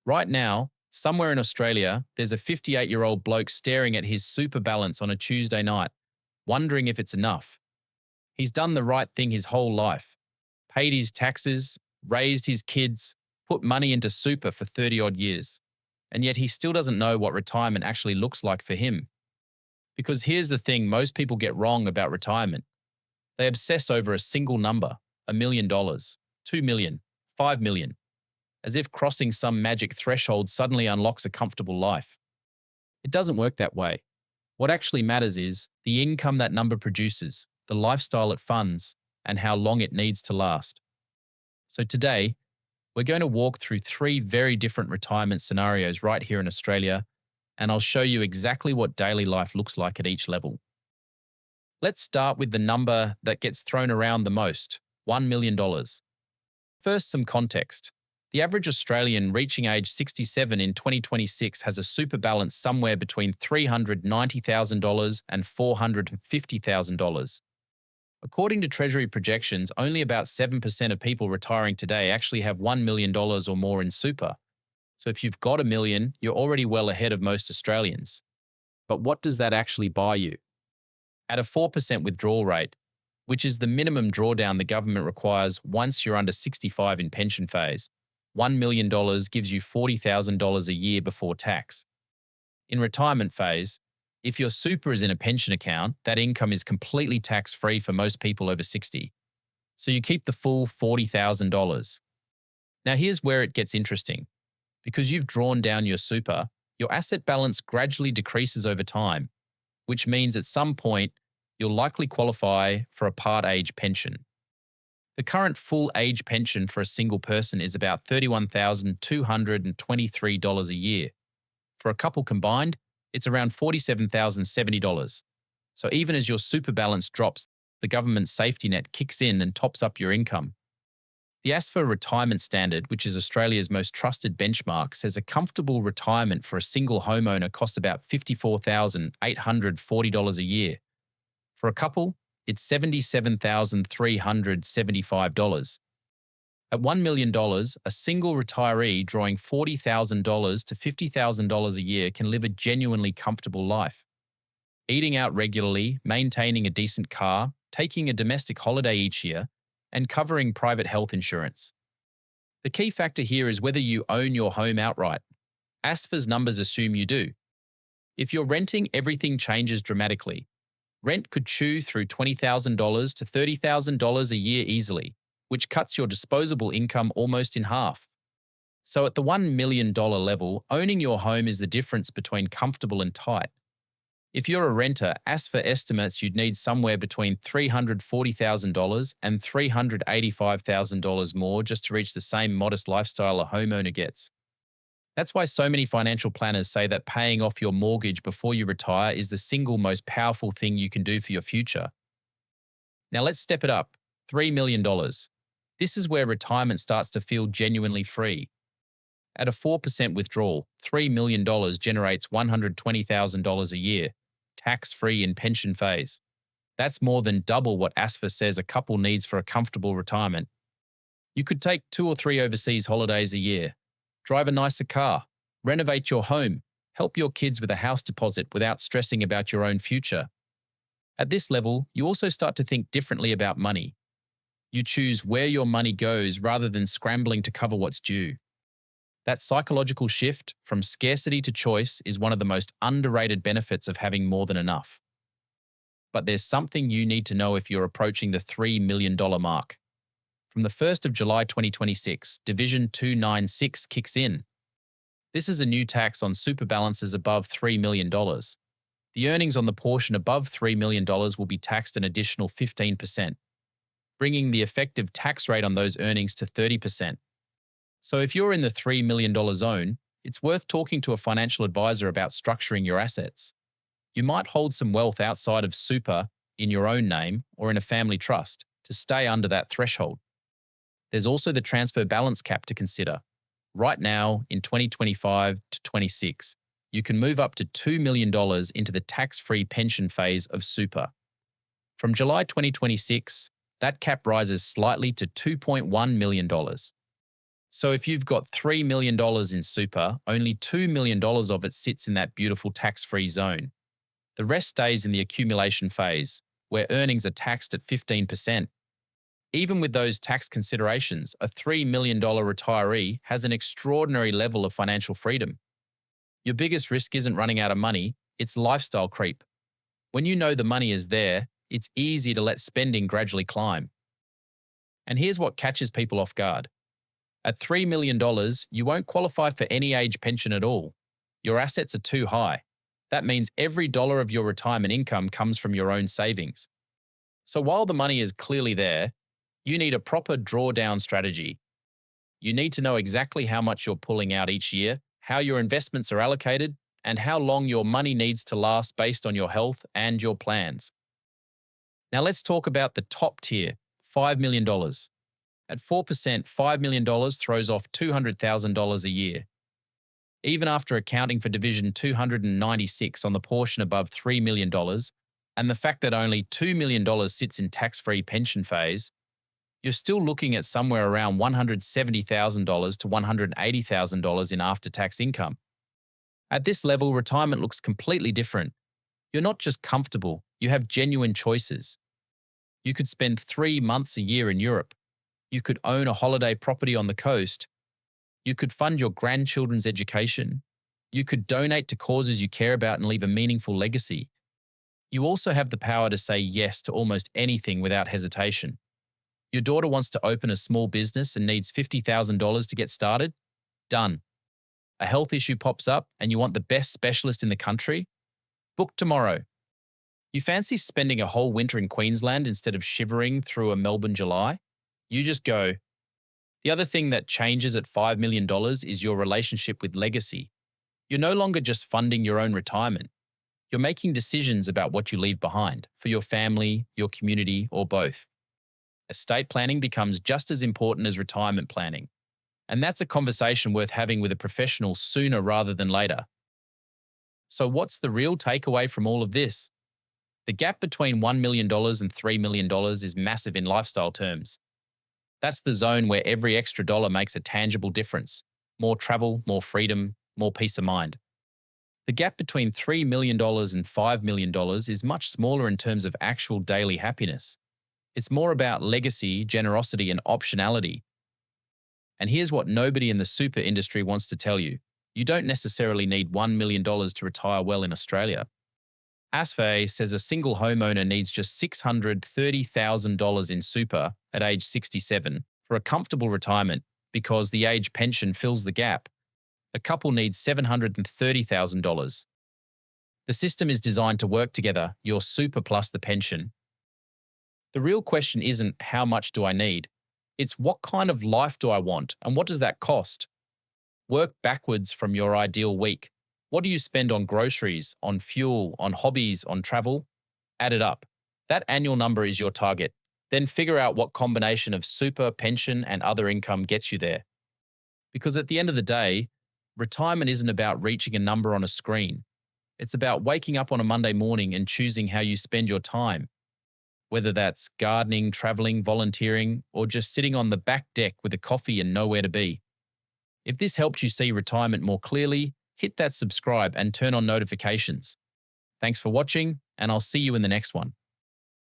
Right now, somewhere in Australia, there's a 58-year-old bloke staring at his super balance on a Tuesday night, wondering if it's enough. He's done the right thing his whole life, paid his taxes, raised his kids, put money into super for 30 odd years. And yet he still doesn't know what retirement actually looks like for him. Because here's the thing most people get wrong about retirement. They obsess over a single number, $1 million, 2 million, 5 million, as if crossing some magic threshold suddenly unlocks a comfortable life. It doesn't work that way. What actually matters is the income that number produces, the lifestyle it funds, and how long it needs to last. So today, we're going to walk through three very different retirement scenarios right here in Australia, and I'll show you exactly what daily life looks like at each level. Let's start with the number that gets thrown around the most, $1 million. First, some context. The average Australian reaching age 67 in 2026 has a super balance somewhere between $390,000 and $450,000. According to Treasury projections, only about 7% of people retiring today actually have $1 million or more in super. So if you've got a million, you're already well ahead of most Australians. But what does that actually buy you? At a 4% withdrawal rate, which is the minimum drawdown the government requires once you're under 65 in pension phase, $1 million gives you $40,000 a year before tax. In retirement phase, if your super is in a pension account, that income is completely tax-free for most people over 60. So you keep the full $40,000. Now here's where it gets interesting. Because you've drawn down your super, your asset balance gradually decreases over time, which means at some point, you'll likely qualify for a part-age pension. The current full age pension for a single person is about $31,223 a year. For a couple combined, it's around $47,070. So even as your super balance drops, the government safety net kicks in and tops up your income. The ASFA retirement standard, which is Australia's most trusted benchmark, says a comfortable retirement for a single homeowner costs about $54,840 a year. For a couple, it's $77,375. At $1 million, a single retiree drawing $40,000 to $50,000 a year can live a genuinely comfortable life. Eating out regularly, maintaining a decent car, taking a domestic holiday each year, and covering private health insurance. The key factor here is whether you own your home outright. ASFA's numbers assume you do. If you're renting, everything changes dramatically. Rent could chew through $20,000 to $30,000 a year easily, which cuts your disposable income almost in half. So at the $1 million level, owning your home is the difference between comfortable and tight. If you're a renter, ASFA estimates you'd need somewhere between $340,000 and $385,000 more just to reach the same modest lifestyle a homeowner gets. That's why so many financial planners say that paying off your mortgage before you retire is the single most powerful thing you can do for your future. Now let's step it up, $3 million. This is where retirement starts to feel genuinely free. At a 4% withdrawal, $3 million generates $120,000 a year, tax-free in pension phase. That's more than double what ASFA says a couple needs for a comfortable retirement. You could take 2 or 3 overseas holidays a year, drive a nicer car, renovate your home, help your kids with a house deposit without stressing about your own future. At this level, you also start to think differently about money. You choose where your money goes rather than scrambling to cover what's due. That psychological shift from scarcity to choice is one of the most underrated benefits of having more than enough. But there's something you need to know if you're approaching the $3 million mark. From the 1st of July 2026, Division 296 kicks in. This is a new tax on super balances above $3 million. The earnings on the portion above $3 million will be taxed an additional 15%, bringing the effective tax rate on those earnings to 30%. So if you're in the $3 million zone, it's worth talking to a financial advisor about structuring your assets. You might hold some wealth outside of super in your own name or in a family trust to stay under that threshold. There's also the transfer balance cap to consider. Right now, in 2025 to 26, you can move up to $2 million into the tax-free pension phase of super. From July 2026, that cap rises slightly to $2.1 million. So if you've got $3 million in super, only $2 million of it sits in that beautiful tax-free zone. The rest stays in the accumulation phase, where earnings are taxed at 15%. Even with those tax considerations, a $3 million retiree has an extraordinary level of financial freedom. Your biggest risk isn't running out of money, it's lifestyle creep. When you know the money is there, it's easy to let spending gradually climb. And here's what catches people off guard. At $3 million, you won't qualify for any age pension at all. Your assets are too high. That means every dollar of your retirement income comes from your own savings. So while the money is clearly there, you need a proper drawdown strategy. You need to know exactly how much you're pulling out each year, how your investments are allocated, and how long your money needs to last based on your health and your plans. Now let's talk about the top tier, $5 million. At 4%, $5 million throws off $200,000 a year. Even after accounting for Division 296 on the portion above $3 million, and the fact that only $2 million sits in tax-free pension phase, you're still looking at somewhere around $170,000 to $180,000 in after-tax income. At this level, retirement looks completely different. You're not just comfortable, you have genuine choices. You could spend 3 months a year in Europe. You could own a holiday property on the coast. You could fund your grandchildren's education. You could donate to causes you care about and leave a meaningful legacy. You also have the power to say yes to almost anything without hesitation. Your daughter wants to open a small business and needs $50,000 to get started? Done. A health issue pops up and you want the best specialist in the country? Book tomorrow. You fancy spending a whole winter in Queensland instead of shivering through a Melbourne July? You just go. The other thing that changes at $5 million is your relationship with legacy. You're no longer just funding your own retirement. You're making decisions about what you leave behind for your family, your community, or both. Estate planning becomes just as important as retirement planning. And that's a conversation worth having with a professional sooner rather than later. So what's the real takeaway from all of this? The gap between $1 million and $3 million is massive in lifestyle terms. That's the zone where every extra dollar makes a tangible difference. More travel, more freedom, more peace of mind. The gap between $3 million and $5 million is much smaller in terms of actual daily happiness. It's more about legacy, generosity, and optionality. And here's what nobody in the super industry wants to tell you. You don't necessarily need $1 million to retire well in Australia. ASFE says a single homeowner needs just $630,000 in super at age 67 for a comfortable retirement because the age pension fills the gap. A couple needs $730,000. The system is designed to work together, your super plus the pension. The real question isn't how much do I need? It's what kind of life do I want and what does that cost? Work backwards from your ideal week. What do you spend on groceries, on fuel, on hobbies, on travel? Add it up. That annual number is your target. Then figure out what combination of super, pension, and other income gets you there. Because at the end of the day, retirement isn't about reaching a number on a screen. It's about waking up on a Monday morning and choosing how you spend your time. Whether that's gardening, traveling, volunteering, or just sitting on the back deck with a coffee and nowhere to be. If this helped you see retirement more clearly, hit that subscribe and turn on notifications. Thanks for watching, and I'll see you in the next one.